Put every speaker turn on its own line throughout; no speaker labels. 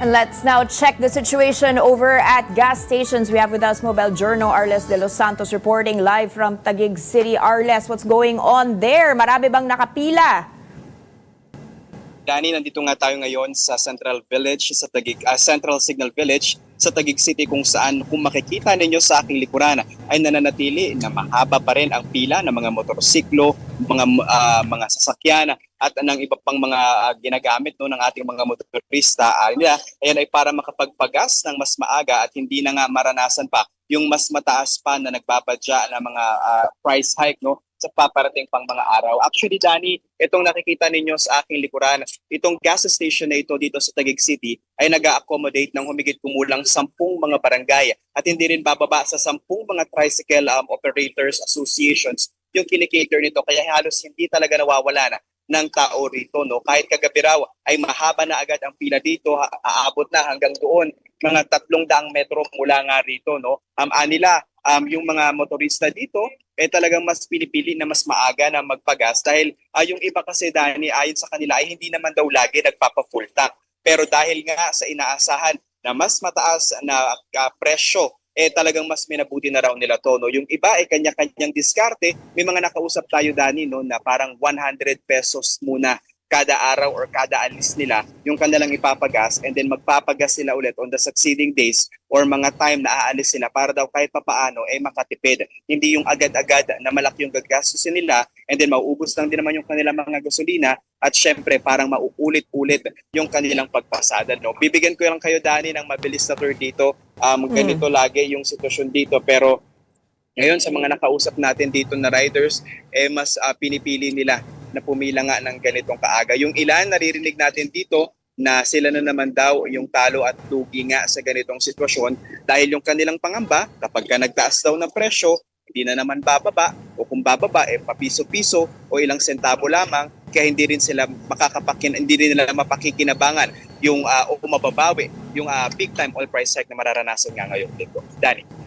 And let's now check the situation over at gas stations. We have with us Mobile Journal Arles de los Santos reporting live from Taguig City. Arles, what's going on there? Marami bang nakapila?
Dani, nandito nga tayo ngayon sa Central Village, sa Central Signal Village sa Taguig City, kung saan kung makikita ninyo sa aking likuran ay nananatili na mahaba pa rin ang pila ng mga motorsiklo, mga sasakyan at ng iba pang mga ginagamit ng ating mga motorista. Ayan ay para makapagpagas ng mas maaga at hindi na nga maranasan pa yung mas mataas pa na nagbabadya ng mga price hike sa paparating pang mga araw. Actually, Dani, itong nakikita ninyo sa aking likuran, itong gas station na ito dito sa Taguig City ay nag-accommodate ng humigit kumulang 10 mga barangay at hindi rin bababa sa 10 mga tricycle operators associations yung kinikater nito, kaya halos hindi talaga nawawala ng tao rito. Kahit kagabi raw ay mahaba na agad ang pila dito, aabot na hanggang doon mga 300 metro mula nga rito. Yung mga motorista dito talagang mas pinipili na mas maaga na magpagas dahil yung iba kasi, Dani, ayon sa kanila ay hindi naman daw lagi nagpapa-full tank. Pero dahil nga sa inaasahan na mas mataas na presyo, talagang mas minabuti na raw nila to. Yung iba ay kanya-kanyang diskarte. May mga nakausap tayo, Dani, na parang 100 pesos muna kada araw or kada alis nila yung kanilang ipapagas, and then magpapagas sila ulit on the succeeding days or mga time na aalis sila para daw kahit papaano makatipid. Hindi yung agad-agad na malaki yung gagastusin nila and then mauubos lang din naman yung kanilang mga gasolina at syempre parang mauulit-ulit yung kanilang pagpasada. Bibigyan ko lang kayo, Dani, ng mabilis na tour dito. Ganito lagi yung sitwasyon dito, pero ngayon sa mga nakausap natin dito na riders, mas pinipili nila na pumila nga ng ganitong kaaga. Yung ilan naririnig natin dito na sila na naman daw yung talo at lugi nga sa ganitong sitwasyon dahil yung kanilang pangamba kapag ka nagtaas daw ng presyo, hindi na naman bababa, o kung bababa papiso-piso o ilang sentabo lamang, kaya hindi rin sila hindi rin nila mapakikinabangan yung o mababawi yung big time oil price hike na mararanasan nga ngayon dito. Dani.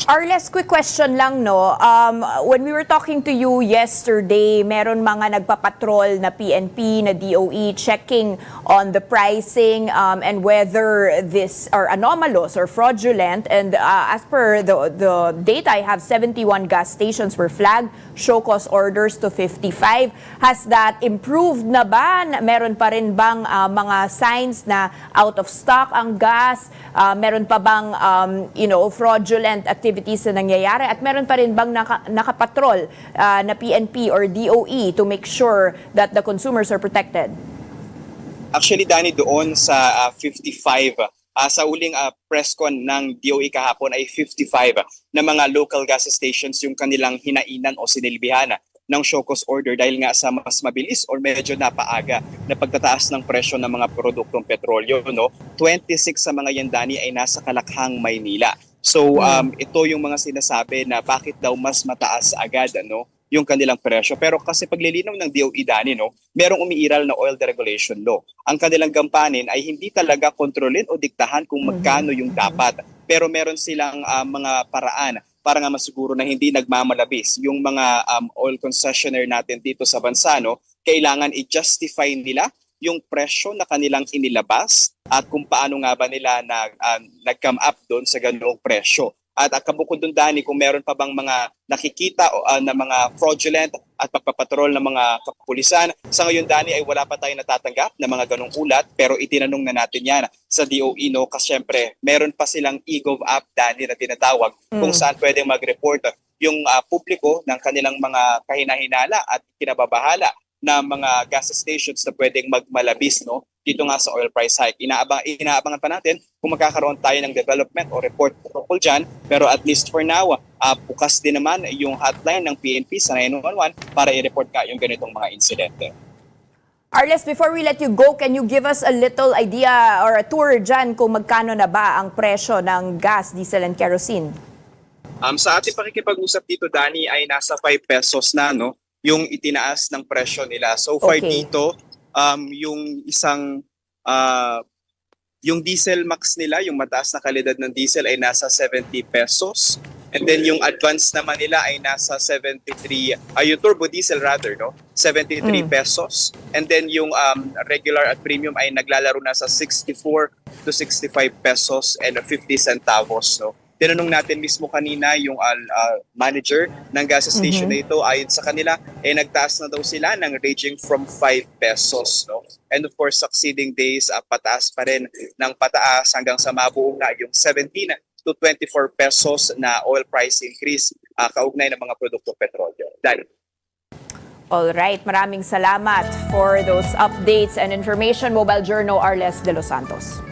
Arles, quick question lang, when we were talking to you yesterday, meron mga nagpapatrol na PNP, na DOE, checking on the pricing and whether this are anomalous or fraudulent. And as per the data, I have 71 gas stations were flagged, show cause orders to 55. Has that improved na ba? Meron pa rin bang mga signs na out of stock ang gas? Meron pa bang fraudulent activities na nangyayari, at meron pa rin bang nakapatrol na PNP or DOE to make sure that the consumers are protected?
Actually, Dani, doon sa 55, sa uling press con ng DOE kahapon ay 55 na mga local gas stations yung kanilang hinainan o sinilbihan ng show cause order dahil nga sa mas mabilis or medyo napaaga na pagtataas ng presyo ng mga produktong petrolyo. 26 sa mga yan, Dani, ay nasa Kalakhang, Maynila. So ito yung mga sinasabi na bakit daw mas mataas agad yung kanilang presyo. Pero kasi paglilinaw ng DOE, Dani, merong umiiral na oil deregulation law. Ang kanilang gampanin ay hindi talaga kontrolin o diktahan kung magkano yung dapat. Pero meron silang mga paraan para nga masiguro na hindi nagmamalabis yung mga oil concessionaire natin dito sa bansa. Kailangan i-justify nila yung presyo na kanilang inilabas at kung paano nga ba nila nag-come up doon sa ganoong presyo. At kabukod doon, Dani, kung meron pa bang mga nakikita na mga fraudulent at pagpapatrol ng mga kapulisan, sa ngayon, Dani, ay wala pa tayong natatanggap na mga ganong ulat, pero itinanong na natin yan sa DOE, kasi syempre meron pa silang e-gov app, Dani, na tinatawag kung saan pwedeng mag-report yung publiko ng kanilang mga kahinahinala at kinababahala na mga gas stations na pwedeng magmalabis dito nga sa oil price hike. Inaabangan pa natin kung magkakaroon tayo ng development o report tungkol dyan, pero at least for now, bukas din naman yung hotline ng PNP sa 911 para i-report ka yung ganitong mga insidente.
Arles, before we let you go, can you give us a little idea or a tour dyan kung magkano na ba ang presyo ng gas, diesel and kerosene?
Sa ating pakikipag-usap dito, Dani, ay nasa 5 pesos na yung itinaas ng presyo nila. So far dito, yung yung diesel max nila, yung mataas na kalidad ng diesel ay nasa 70 pesos. And then yung advance naman nila ay nasa 73, yung turbo diesel rather, no? 73 pesos. And then yung regular at premium ay naglalaro na sa 64 to 65 pesos and 50 centavos, no? Tinanong natin mismo kanina yung manager ng gas station na ito, ayon sa kanila, nagtaas na daw sila ng ranging from 5 pesos. No? And of course, succeeding days, pataas pa rin ng pataas hanggang sa mabuo na yung 17 to 24 pesos na oil price increase kaugnay ng mga produkto petrolyo. Dahil
All right, maraming salamat for those updates and information. Mobile Journal Arles de los Santos.